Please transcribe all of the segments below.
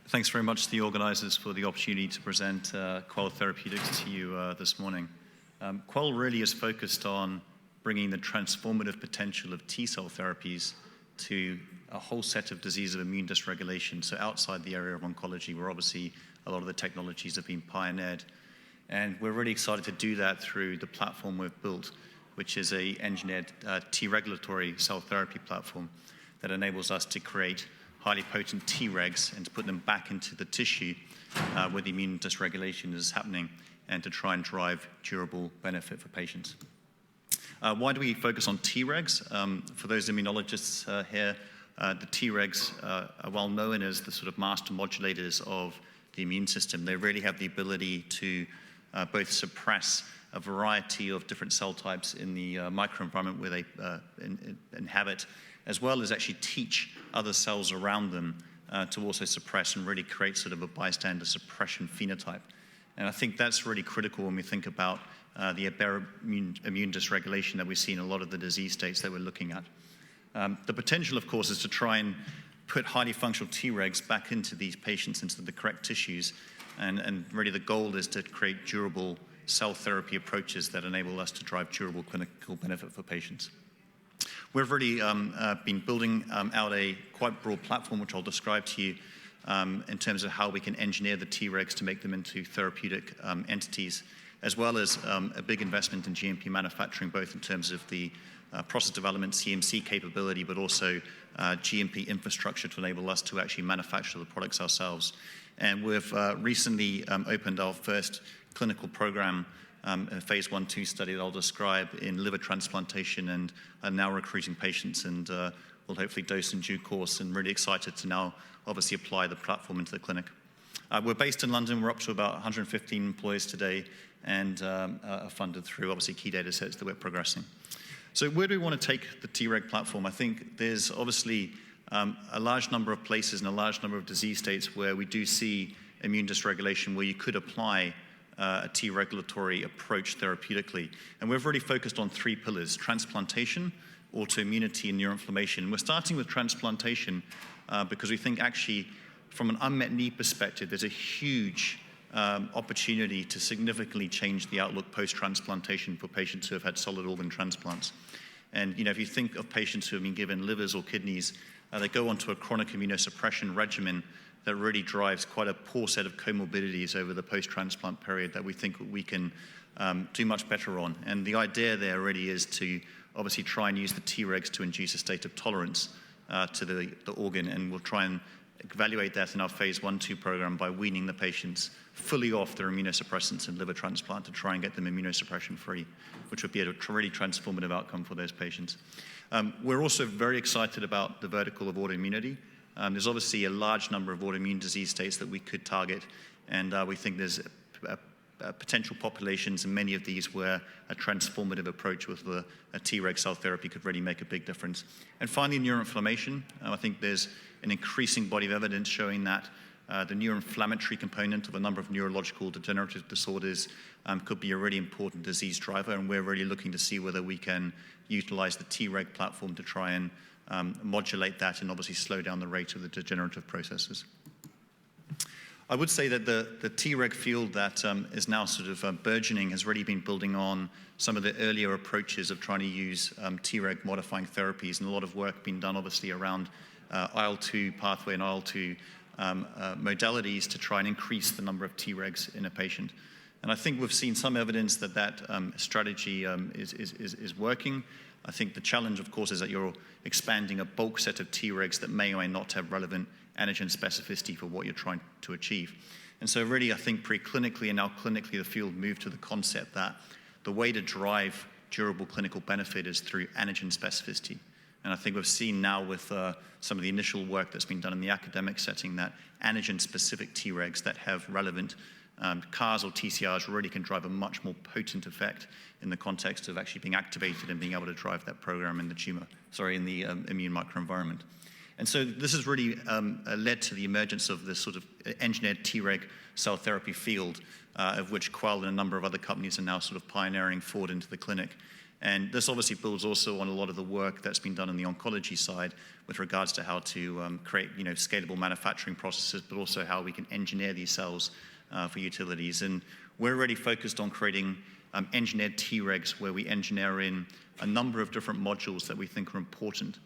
Thanks very much to the organizers for the opportunity to present Quell Therapeutics to you this morning. Quell really is focused on bringing the transformative potential of T-cell therapies to a whole set of diseases of immune dysregulation, so outside the area of oncology, where obviously a lot of the technologies have been pioneered. And we're really excited to do that through the platform we've built, which is an engineered T-regulatory cell therapy platform that enables us to create highly potent T-regs and to put them back into the tissue where the immune dysregulation is happening, and to try and drive durable benefit for patients. Why do we focus on T-regs? For those immunologists here, the T-regs are well known as the sort of master modulators of the immune system. They really have the ability to both suppress a variety of different cell types in the microenvironment where they inhabit, as well as actually teach other cells around them to also suppress and really create sort of a bystander suppression phenotype. And I think that's really critical when we think about the aberrant immune dysregulation that we see in a lot of the disease states that we're looking at. The potential, of course, is to try and put highly functional T-regs back into these patients, into the correct tissues, and really the goal is to create durable cell therapy approaches that enable us to drive durable clinical benefit for patients. We've really been building out a quite broad platform, which I'll describe to you in terms of how we can engineer the T-regs to make them into therapeutic entities, as well as a big investment in GMP manufacturing, both in terms of the process development, CMC capability, but also GMP infrastructure to enable us to actually manufacture the products ourselves. And we've recently opened our first clinical program, a phase 1/2 study that I'll describe in liver transplantation, and are now recruiting patients, and will hopefully dose in due course, and really excited to now obviously apply the platform into the clinic. We're based in London. We're up to about 115 employees today, and are funded through obviously key data sets that we're progressing. So where do we want to take the T-reg platform? I think there's obviously a large number of places and a large number of disease states where we do see immune dysregulation, where you could apply a T-regulatory approach therapeutically. And we've really focused on 3 pillars: transplantation, autoimmunity, and neuroinflammation. We're starting with transplantation because we think actually from an unmet need perspective, there's a huge opportunity to significantly change the outlook post-transplantation for patients who have had solid organ transplants. And if you think of patients who have been given livers or kidneys, they go onto a chronic immunosuppression regimen that really drives quite a poor set of comorbidities over the post-transplant period that we think we can do much better on. And the idea there really is to obviously try and use the T-regs to induce a state of tolerance to the organ, and we'll try and evaluate that in our phase 1/2 program by weaning the patients fully off their immunosuppressants and liver transplant to try and get them immunosuppression free, which would be a really transformative outcome for those patients. We're also very excited about the vertical of autoimmunity. There's obviously a large number of autoimmune disease states that we could target, and we think there's potential populations in many of these where a transformative approach with a T-reg cell therapy could really make a big difference. And finally, neuroinflammation. I think there's an increasing body of evidence showing that the neuroinflammatory component of a number of neurological degenerative disorders could be a really important disease driver, and we're really looking to see whether we can utilize the T-reg platform to try and modulate that and obviously slow down the rate of the degenerative processes. I would say that the T-reg field that is now sort of burgeoning has really been building on some of the earlier approaches of trying to use T-reg modifying therapies, and a lot of work being done obviously around IL-2 pathway and IL-2 modalities to try and increase the number of T-regs in a patient. And I think we've seen some evidence that that strategy is working. I think the challenge, of course, is that you're expanding a bulk set of T-regs that may or may not have relevant antigen specificity for what you're trying to achieve. And so really, I think preclinically and now clinically, the field moved to the concept that the way to drive durable clinical benefit is through antigen specificity. And I think we've seen now with some of the initial work that's been done in the academic setting that antigen-specific T-regs that have relevant CARs or TCRs really can drive a much more potent effect in the context of actually being activated and being able to drive that program in the immune microenvironment. And so this has really led to the emergence of this sort of engineered T-reg cell therapy field, of which Quell and a number of other companies are now sort of pioneering forward into the clinic. And this obviously builds also on a lot of the work that's been done on the oncology side with regards to how to create scalable manufacturing processes, but also how we can engineer these cells for utilities. And we're already focused on creating engineered T-regs where we engineer in a number of different modules that we think are important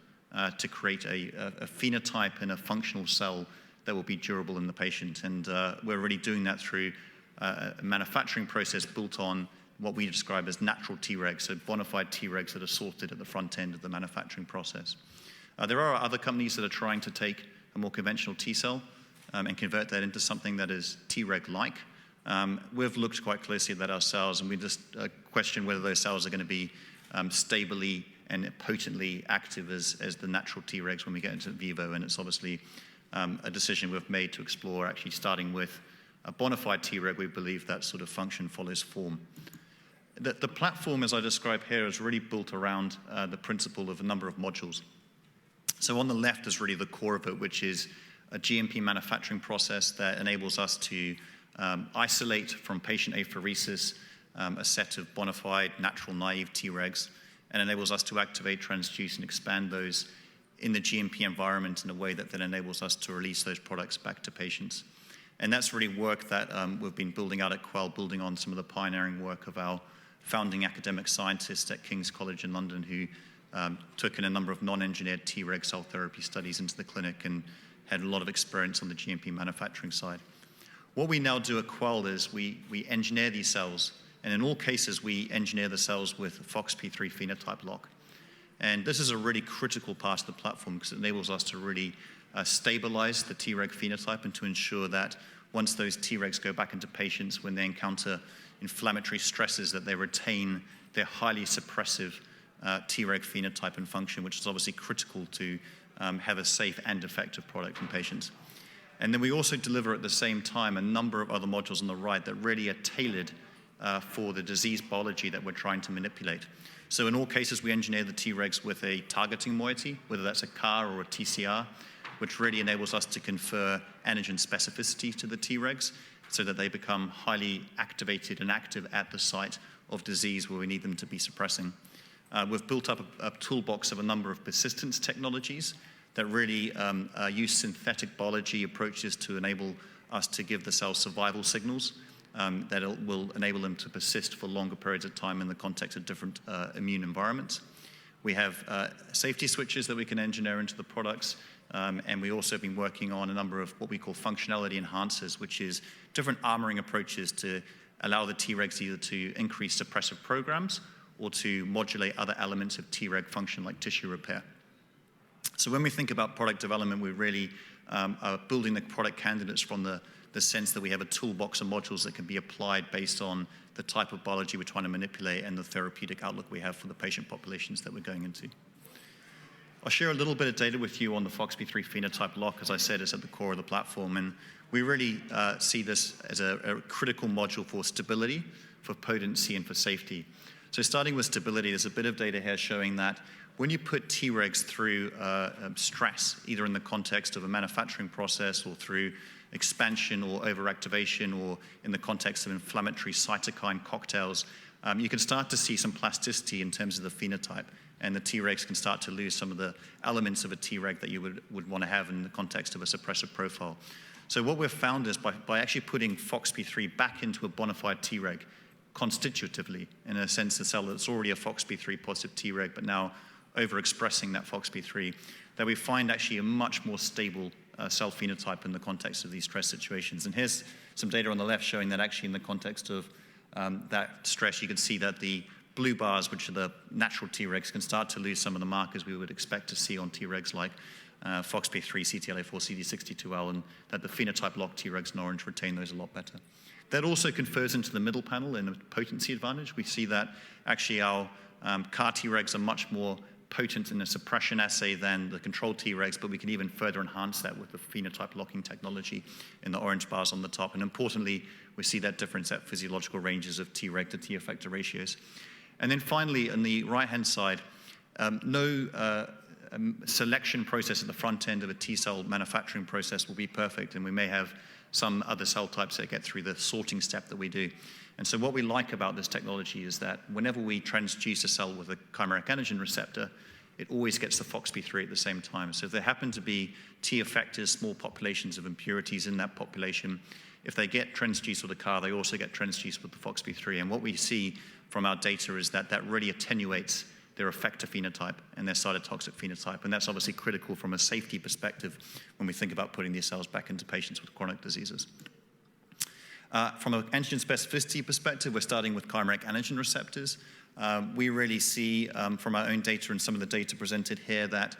to create a phenotype and a functional cell that will be durable in the patient. And we're already doing that through a manufacturing process built on what we describe as natural T-regs, so bona fide T-regs that are sorted at the front end of the manufacturing process. There are other companies that are trying to take a more conventional T-cell and convert that into something that is T-reg-like. We've looked quite closely at that ourselves, and we just question whether those cells are going to be stably and potently active as the natural T-regs when we get into vivo, and it's obviously a decision we've made to explore actually starting with a bona fide T-reg. We believe that sort of function follows form. The platform, as I describe here, is really built around the principle of a number of modules. So on the left is really the core of it, which is a GMP manufacturing process that enables us to isolate from patient apheresis a set of bona fide, natural, naive T-regs, and enables us to activate, transduce, and expand those in the GMP environment in a way that then enables us to release those products back to patients. And that's really work that we've been building out at Quell, building on some of the pioneering work of our founding academic scientists at King's College in London who took in a number of non-engineered T-reg cell therapy studies into the clinic and had a lot of experience on the GMP manufacturing side. What we now do at Quell is we engineer these cells, and in all cases we engineer the cells with FOXP3 phenotype lock. And this is a really critical part of the platform because it enables us to really stabilize the T-reg phenotype and to ensure that once those T-regs go back into patients, when they encounter inflammatory stresses, that they retain their highly suppressive T-reg phenotype and function, which is obviously critical to have a safe and effective product in patients. And then we also deliver at the same time a number of other modules on the right that really are tailored for the disease biology that we're trying to manipulate. So in all cases, we engineer the T-regs with a targeting moiety, whether that's a CAR or a TCR, which really enables us to confer antigen specificity to the T-regs so that they become highly activated and active at the site of disease where we need them to be suppressing. We've built up a toolbox of a number of persistence technologies that really use synthetic biology approaches to enable us to give the cell survival signals that will enable them to persist for longer periods of time in the context of different immune environments. We have safety switches that we can engineer into the products, and we also have been working on a number of what we call functionality enhancers, which is different armoring approaches to allow the T-regs either to increase suppressive programs or to modulate other elements of T-reg function like tissue repair. So when we think about product development, we really are building the product candidates from the sense that we have a toolbox of modules that can be applied based on the type of biology we're trying to manipulate and the therapeutic outlook we have for the patient populations that we're going into. I'll share a little bit of data with you on the FOXP3 phenotype lock. As I said, it's at the core of the platform, and we really see this as a critical module for stability, for potency, and for safety. So starting with stability, there's a bit of data here showing that when you put T-regs through stress, either in the context of a manufacturing process or through expansion or overactivation or in the context of inflammatory cytokine cocktails, you can start to see some plasticity in terms of the phenotype, and the T-regs can start to lose some of the elements of a T-reg that you would want to have in the context of a suppressive profile. So what we've found is by actually putting FOXP3 back into a bona fide T-reg constitutively, in a sense the cell that's already a FOXP3 positive T-reg, but now overexpressing that FOXP3, that we find actually a much more stable cell phenotype in the context of these stress situations. And here's some data on the left showing that actually in the context of that stress, you can see that the blue bars, which are the natural T-regs, can start to lose some of the markers we would expect to see on T-regs like FOXP3, CTLA4, CD62L, and that the phenotype locked T-regs in orange retain those a lot better. That also confers into the middle panel in a potency advantage. We see that actually our CAR T-regs are much more potent in a suppression assay than the control T-regs, but we can even further enhance that with the phenotype locking technology in the orange bars on the top. And importantly, we see that difference at physiological ranges of T-reg to T effector ratios. And then finally, on the right-hand side, no selection process at the front end of a T-cell manufacturing process will be perfect, and we may have some other cell types that get through the sorting step that we do. And so what we like about this technology is that whenever we transduce a cell with a chimeric antigen receptor, it always gets the FOXP3 at the same time. So if there happen to be T effectors, small populations of impurities in that population, if they get transduced with a CAR, they also get transduced with the FOXP3. And what we see from our data is that that really attenuates their effector phenotype and their cytotoxic phenotype. And that's obviously critical from a safety perspective when we think about putting these cells back into patients with chronic diseases. From an antigen specificity perspective, we're starting with chimeric antigen receptors. We really see from our own data and some of the data presented here that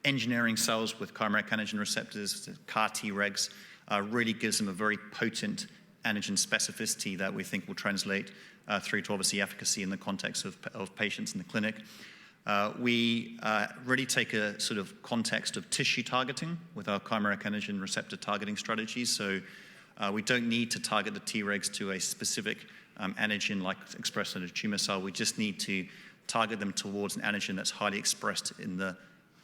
engineering cells with chimeric antigen receptors, CAR T-regs, really gives them a very potent antigen specificity that we think will translate through to obviously efficacy in the context of patients in the clinic. We really take a sort of context of tissue targeting with our chimeric antigen receptor targeting strategies. So we don't need to target the T-regs to a specific antigen like expressed in a tumor cell. We just need to target them towards an antigen that's highly expressed in the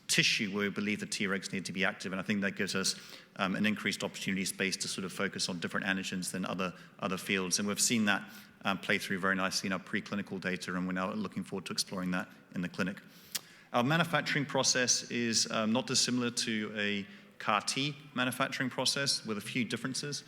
tissue where we believe the T-regs need to be active. And I think that gives us an increased opportunity space to sort of focus on different antigens than other fields. And we've seen that play through very nicely in our preclinical data, and we're now looking forward to exploring that in the clinic. Our manufacturing process is not dissimilar to a CAR T manufacturing process with a few differences.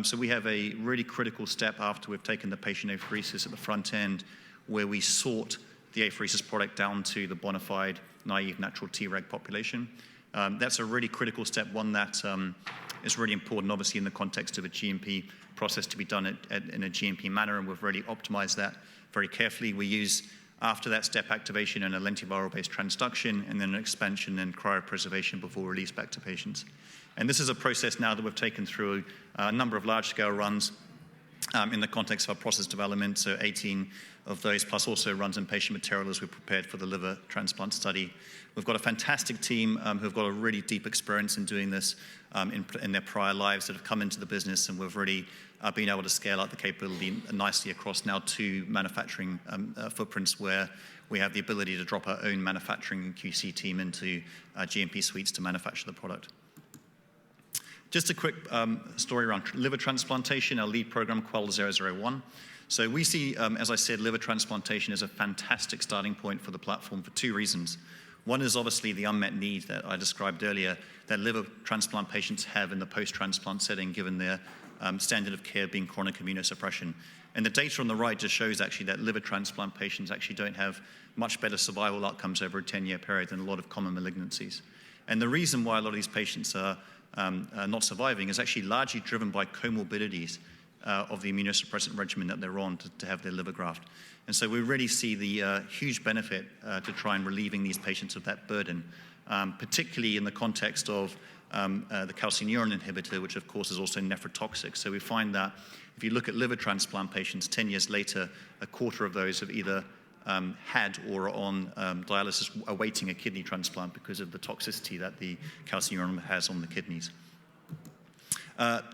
So we have a really critical step after we've taken the patient apheresis at the front end where we sort the apheresis product down to the bona fide naive natural T-reg population. That's a really critical step, one that is really important, obviously, in the context of a GMP process to be done in a GMP manner, and we've really optimized that very carefully. We use, after that step, activation and a lentiviral-based transduction, and then an expansion and cryopreservation before release back to patients. And this is a process now that we've taken through a number of large-scale runs in the context of our process development, so 18 of those, plus also runs in patient material as we prepared for the liver transplant study. We've got a fantastic team who've got a really deep experience in doing this in their prior lives that have come into the business, and we've really been able to scale out the capability nicely across now 2 manufacturing footprints where we have the ability to drop our own manufacturing and QC team into GMP suites to manufacture the product. Just a quick story around liver transplantation, our lead program, Quell 001. So we see, as I said, liver transplantation is a fantastic starting point for the platform for 2 reasons. One is obviously the unmet need that I described earlier that liver transplant patients have in the post-transplant setting, given their standard of care being chronic immunosuppression. And the data on the right just shows actually that liver transplant patients actually don't have much better survival outcomes over a 10-year period than a lot of common malignancies. And the reason why a lot of these patients are not surviving is actually largely driven by comorbidities of the immunosuppressant regimen that they're on to have their liver graft. And so we really see the huge benefit to try and relieving these patients of that burden, particularly in the context of the calcineurin inhibitor, which of course is also nephrotoxic. So we find that if you look at liver transplant patients 10 years later, a quarter of those have either had or are on dialysis awaiting a kidney transplant because of the toxicity that the calcineurin has on the kidneys.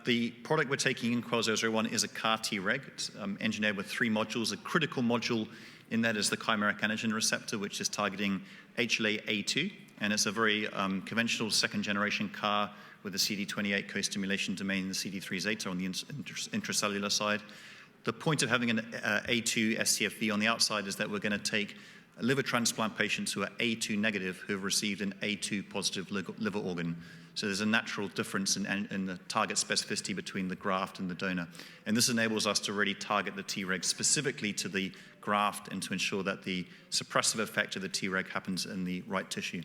The product we're taking in Quell 001 is a CAR T-reg. It's engineered with 3 modules. A critical module in that is the chimeric antigen receptor, which is targeting HLA-A2, and it's a very conventional second-generation CAR with the CD28 co-stimulation domain and the CD3 zeta on the intracellular side. The point of having an A2 scFv on the outside is that we're going to take liver transplant patients who are A2 negative who have received an A2 positive liver organ. So there's a natural difference in the target specificity between the graft and the donor. And this enables us to really target the T-reg specifically to the graft and to ensure that the suppressive effect of the T-reg happens in the right tissue.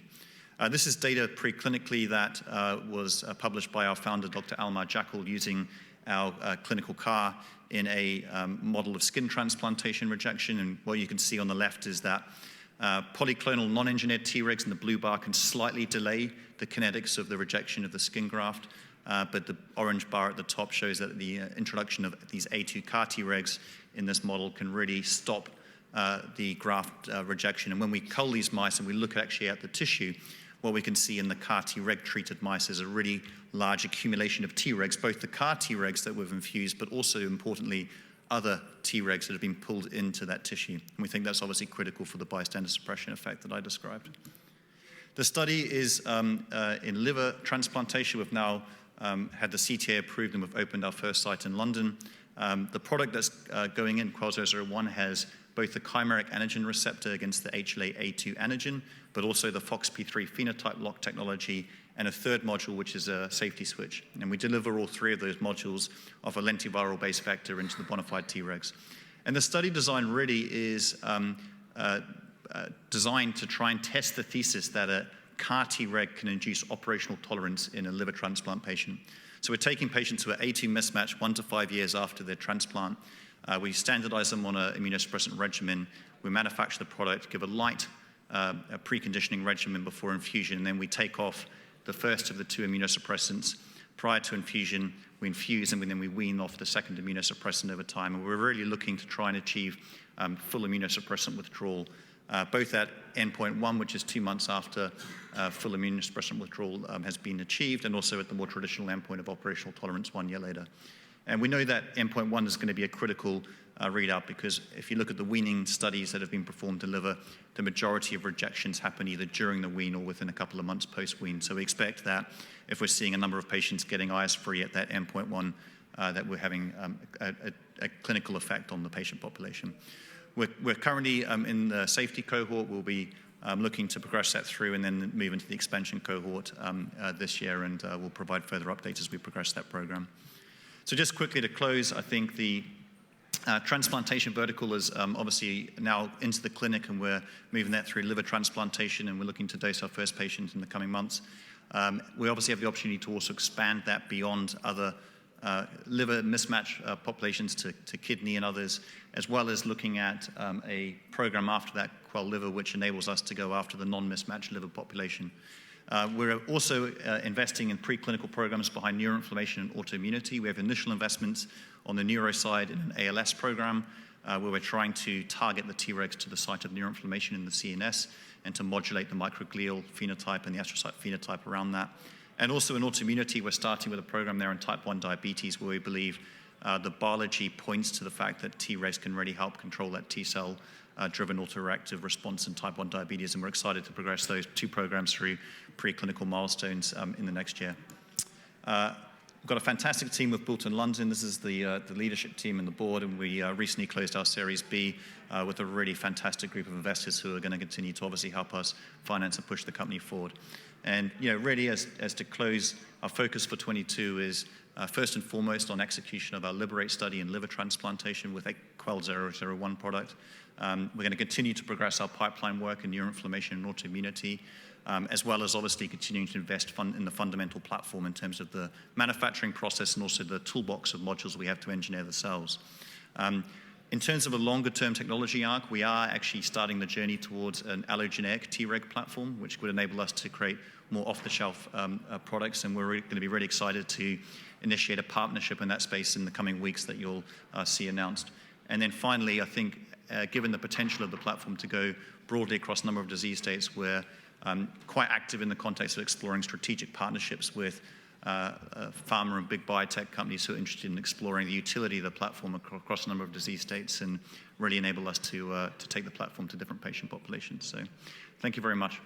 This is data preclinically that was published by our founder, Dr. Almar Jackal, using our clinical CAR in a model of skin transplantation rejection. And what you can see on the left is that polyclonal non-engineered T-regs in the blue bar can slightly delay the kinetics of the rejection of the skin graft, but the orange bar at the top shows that the introduction of these A2 CAR T-regs in this model can really stop the graft rejection. And when we cull these mice and we look actually at the tissue, what we can see in the CAR T-reg treated mice is a really large accumulation of T-regs, both the CAR T-regs that we've infused, but also importantly, other T-regs that have been pulled into that tissue. And we think that's obviously critical for the bystander suppression effect that I described. The study is in liver transplantation. We've now had the CTA approved, and we've opened our first site in London. The product that's going in, Quell-001, has both the chimeric antigen receptor against the HLA-A2 antigen, but also the FOXP3 phenotype lock technology, and a third module, which is a safety switch. And we deliver all three of those modules of a lentiviral-based vector into the bona fide T-regs. And the study design really is designed to try and test the thesis that a CAR T-reg can induce operational tolerance in a liver transplant patient. So we're taking patients who are A2 mismatched 1 to 5 years after their transplant. We standardize them on an immunosuppressant regimen. We manufacture the product, give a light a preconditioning regimen before infusion, and then we take off the first of the 2 immunosuppressants prior to infusion. We infuse them, and then we wean off the second immunosuppressant over time. And we're really looking to try and achieve full immunosuppressant withdrawal, both at endpoint 1, which is 2 months after full immunosuppressant withdrawal has been achieved, and also at the more traditional endpoint of operational tolerance 1 year later. And we know that endpoint 1 is going to be a critical readout, because if you look at the weaning studies that have been performed to liver, the majority of rejections happen either during the wean or within a couple of months post-wean. So we expect that if we're seeing a number of patients getting IS-free at that endpoint 1, that we're having a clinical effect on the patient population. We're currently in the safety cohort. We'll be looking to progress that through and then move into the expansion cohort this year, and we'll provide further updates as we progress that program. So just quickly to close, I think the transplantation vertical is obviously now into the clinic, and we're moving that through liver transplantation, and we're looking to dose our first patient in the coming months. We obviously have the opportunity to also expand that beyond other liver mismatch populations to kidney and others, as well as looking at a program after that, Quell Liver, which enables us to go after the non-mismatched liver population. We're also investing in preclinical programs behind neuroinflammation and autoimmunity. We have initial investments on the neuro side in an ALS program, where we're trying to target the T-regs to the site of neuroinflammation in the CNS and to modulate the microglial phenotype and the astrocyte phenotype around that. And also in autoimmunity, we're starting with a program there in type 1 diabetes, where we believe the biology points to the fact that T-regs can really help control that T-cell driven autoreactive response in type 1 diabetes, and we're excited to progress those 2 programs through preclinical milestones in the next year. We've got a fantastic team we've built in London. This is the leadership team and the board, and we recently closed our Series B with a really fantastic group of investors who are going to continue to obviously help us finance and push the company forward. And really, as to close, our focus for 22 is first and foremost on execution of our Liberate study in liver transplantation with a Quell-001 product. We're going to continue to progress our pipeline work in neuroinflammation and autoimmunity, as well as obviously continuing to invest in the fundamental platform in terms of the manufacturing process and also the toolbox of modules we have to engineer the cells. In terms of a longer-term technology arc, we are actually starting the journey towards an allogeneic T-reg platform, which would enable us to create more off-the-shelf products, and we're going to be really excited to initiate a partnership in that space in the coming weeks that you'll see announced. And then finally, I think, given the potential of the platform to go broadly across a number of disease states, we're quite active in the context of exploring strategic partnerships with pharma and big biotech companies who are interested in exploring the utility of the platform across a number of disease states and really enable us to take the platform to different patient populations. So thank you very much.